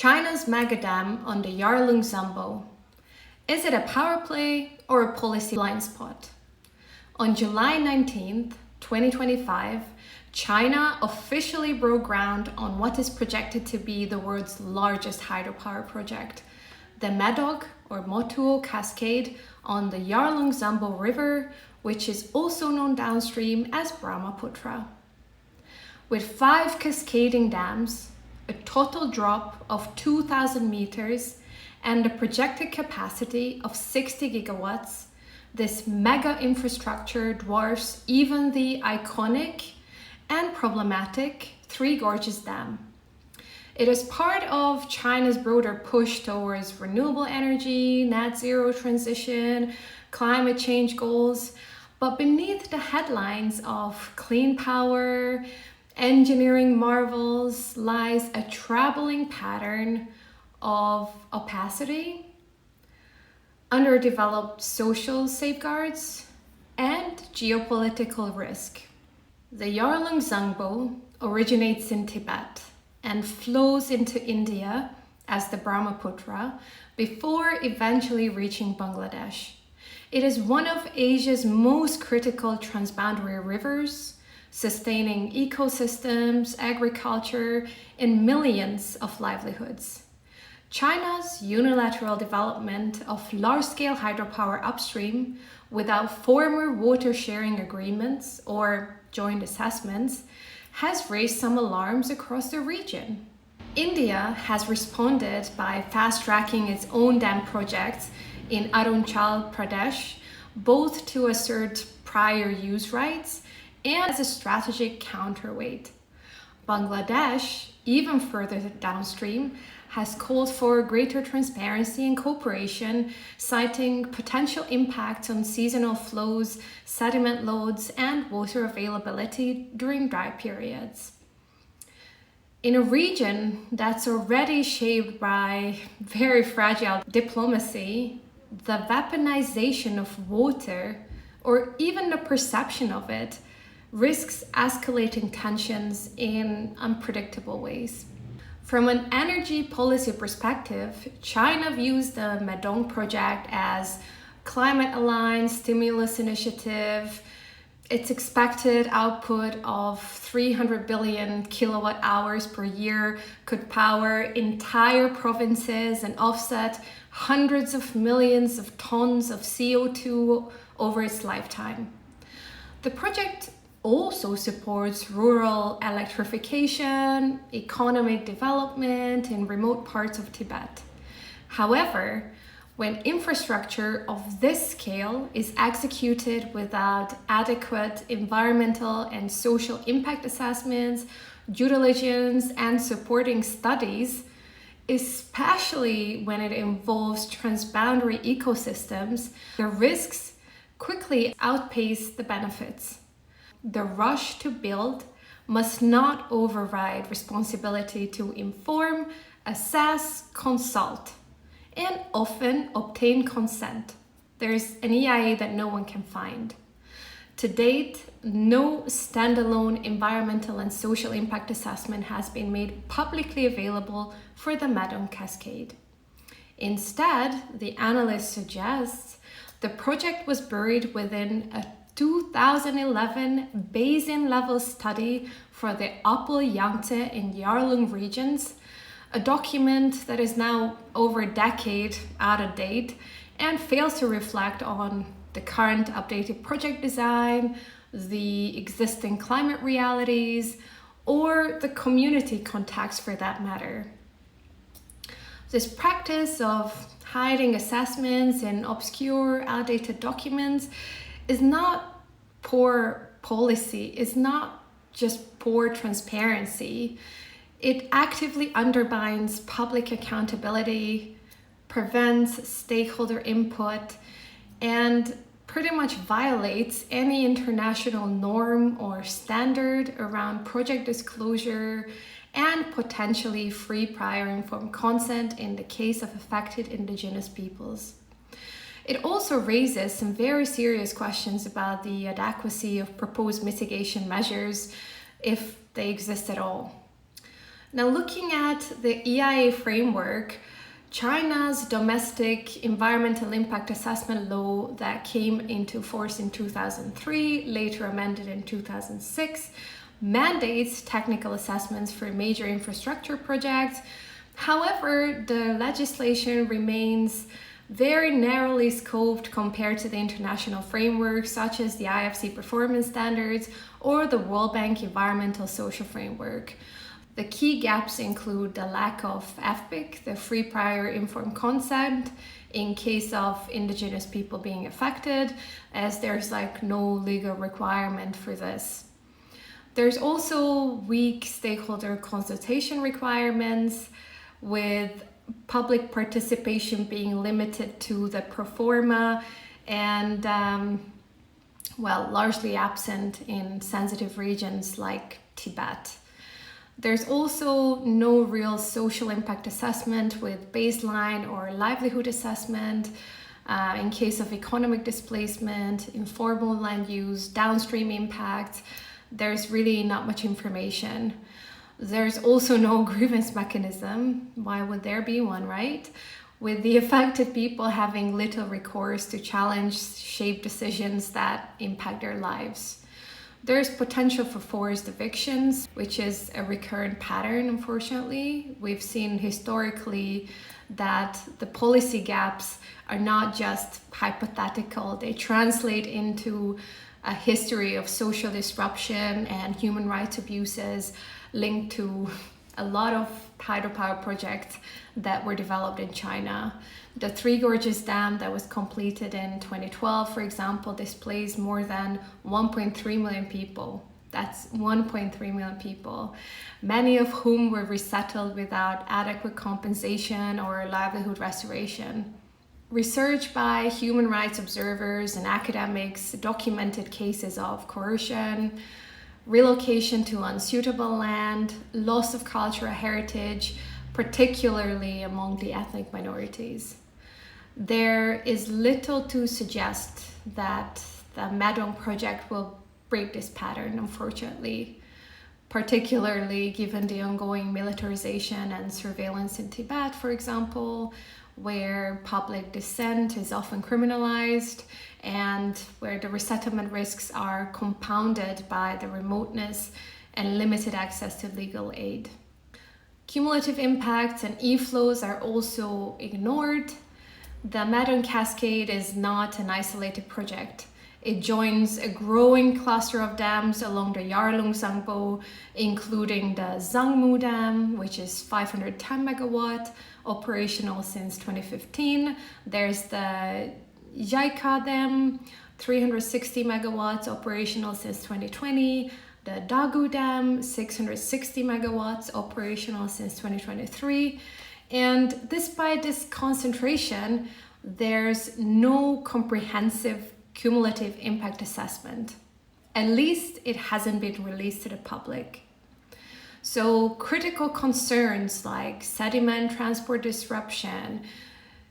China's mega dam on the Yarlung Zangbo. Is it a power play or a policy blind spot? On July 19th, 2025, China officially broke ground on what is projected to be the world's largest hydropower project, the Medog or Motuo Cascade on the Yarlung Zangbo River, which is also known downstream as Brahmaputra. With 5 cascading dams, a total drop of 2,000 meters, and a projected capacity of 60 gigawatts, this mega infrastructure dwarfs even the iconic and problematic Three Gorges Dam. It is part of China's broader push towards renewable energy, net zero transition, climate change goals, but beneath the headlines of clean power, engineering marvels lies a troubling pattern of opacity, underdeveloped social safeguards, and geopolitical risk. The Yarlung Zangbo originates in Tibet and flows into India as the Brahmaputra before eventually reaching Bangladesh. It is one of Asia's most critical transboundary rivers, sustaining ecosystems, agriculture, and millions of livelihoods. China's unilateral development of large-scale hydropower upstream without formal water-sharing agreements or joint assessments has raised some alarms across the region. India has responded by fast-tracking its own dam projects in Arunachal Pradesh, both to assert prior use rights and as a strategic counterweight. Bangladesh, even further downstream, has called for greater transparency and cooperation, citing potential impacts on seasonal flows, sediment loads, and water availability during dry periods. In a region that's already shaped by very fragile diplomacy, the weaponization of water, or even the perception of it, risks escalating tensions in unpredictable ways. From an energy policy perspective, China views the Medog project as climate-aligned stimulus initiative. Its expected output of 300 billion kilowatt hours per year could power entire provinces and offset hundreds of millions of tons of CO2 over its lifetime. The project also supports rural electrification, economic development in remote parts of Tibet. However, when infrastructure of this scale is executed without adequate environmental and social impact assessments, due diligence, and supporting studies, especially when it involves transboundary ecosystems, the risks quickly outpace the benefits. The rush to build must not override responsibility to inform, assess, consult, and often obtain consent. There's an EIA that no one can find. To date, no standalone environmental and social impact assessment has been made publicly available for the Medog Cascade. Instead, the analyst suggests the project was buried within a 2011 basin-level study for the Upper Yangtze and Yarlung regions, a document that is now over a decade out of date and fails to reflect on the current updated project design, the existing climate realities, or the community context for that matter. This practice of hiding assessments in obscure, outdated documents is not poor policy, it's not just poor transparency. It actively undermines public accountability, prevents stakeholder input, and pretty much violates any international norm or standard around project disclosure and potentially free prior informed consent in the case of affected indigenous peoples. It also raises some very serious questions about the adequacy of proposed mitigation measures, if they exist at all. Now, looking at the EIA framework, China's domestic environmental impact assessment law that came into force in 2003, later amended in 2006, mandates technical assessments for major infrastructure projects. However, the legislation remains very narrowly scoped compared to the international frameworks such as the IFC performance standards or the World Bank environmental social framework. The key gaps include the lack of FPIC, the free prior informed consent, in case of indigenous people being affected, as there's no legal requirement for this. There's also weak stakeholder consultation requirements, with public participation being limited to the pro forma and largely absent in sensitive regions like Tibet. There's also no real social impact assessment with baseline or livelihood assessment in case of economic displacement, informal land use, downstream impact. There's really not much information. There's also no grievance mechanism. Why would there be one, right? With the affected people having little recourse to challenge shape decisions that impact their lives. There's potential for forced evictions, which is a recurrent pattern, unfortunately. We've seen historically that the policy gaps are not just hypothetical, they translate into a history of social disruption and human rights abuses linked to a lot of hydropower projects that were developed in China. The Three Gorges Dam that was completed in 2012, for example, displaced more than 1.3 million people. That's 1.3 million people, many of whom were resettled without adequate compensation or livelihood restoration. Research by human rights observers and academics documented cases of coercion, relocation to unsuitable land, loss of cultural heritage, particularly among the ethnic minorities. There is little to suggest that the Medog project will break this pattern, unfortunately, particularly given the ongoing militarization and surveillance in Tibet, for example, where public dissent is often criminalized and where the resettlement risks are compounded by the remoteness and limited access to legal aid. Cumulative impacts and e-flows are also ignored. The Medog Cascade is not an isolated project. It joins a growing cluster of dams along the Yarlung Zangbo, including the Zangbo Dam, which is 510 megawatt, operational since 2015. There's the Yaika Dam, 360 megawatts, operational since 2020. The Dagu Dam, 660 megawatts, operational since 2023. And despite this concentration, there's no comprehensive cumulative impact assessment. At least it hasn't been released to the public. So critical concerns like sediment transport disruption,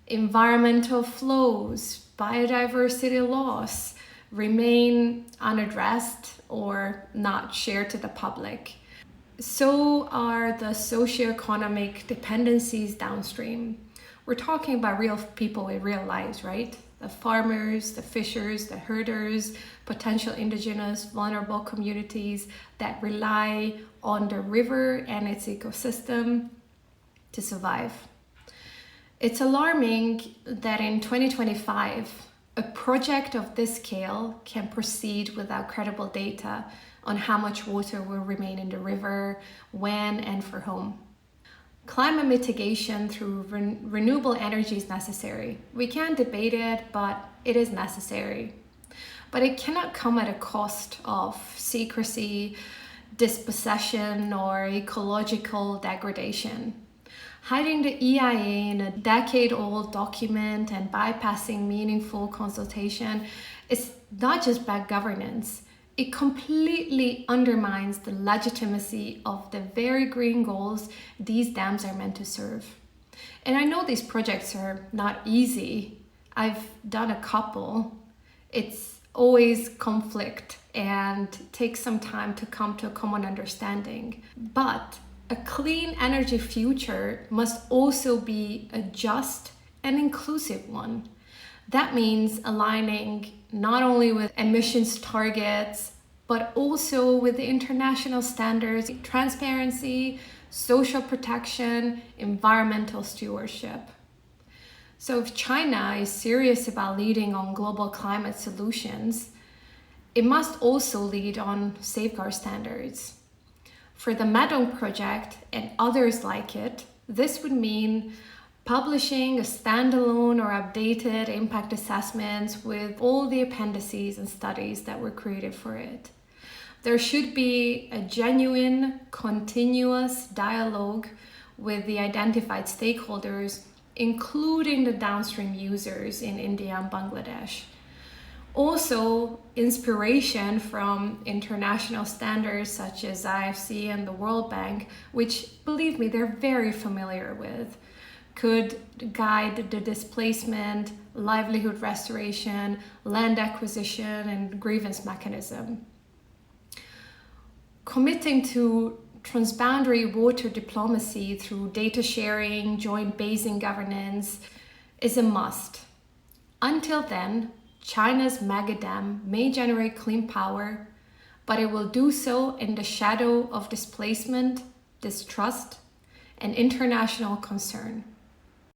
environmental flows, biodiversity loss remain unaddressed or not shared to the public. So are the socioeconomic dependencies downstream. We're talking about real people with real lives, right? The farmers, the fishers, the herders, potential indigenous, vulnerable communities that rely on the river and its ecosystem to survive. It's alarming that in 2025, a project of this scale can proceed without credible data on how much water will remain in the river, when, and for whom. Climate mitigation through renewable energy is necessary. We can't debate it, but it is necessary. But it cannot come at a cost of secrecy, dispossession, or ecological degradation. Hiding the EIA in a decade-old document and bypassing meaningful consultation is not just bad governance. It completely undermines the legitimacy of the very green goals these dams are meant to serve. And I know these projects are not easy. I've done a couple. It's always conflict and takes some time to come to a common understanding. But A clean energy future must also be a just and inclusive one. That means aligning not only with emissions targets, but also with the international standards, transparency, social protection, environmental stewardship. So if China is serious about leading on global climate solutions, it must also lead on safeguard standards. For the Medog project and others like it, this would mean publishing a standalone or updated impact assessments with all the appendices and studies that were created for it. There should be a genuine, continuous dialogue with the identified stakeholders, including the downstream users in India and Bangladesh. Also, inspiration from international standards such as IFC and the World Bank, which, believe me, they're very familiar with, could guide the displacement, livelihood restoration, land acquisition, and grievance mechanism. Committing to transboundary water diplomacy through data sharing, joint basin governance is a must. Until then, China's mega dam may generate clean power, but it will do so in the shadow of displacement, distrust, and international concern.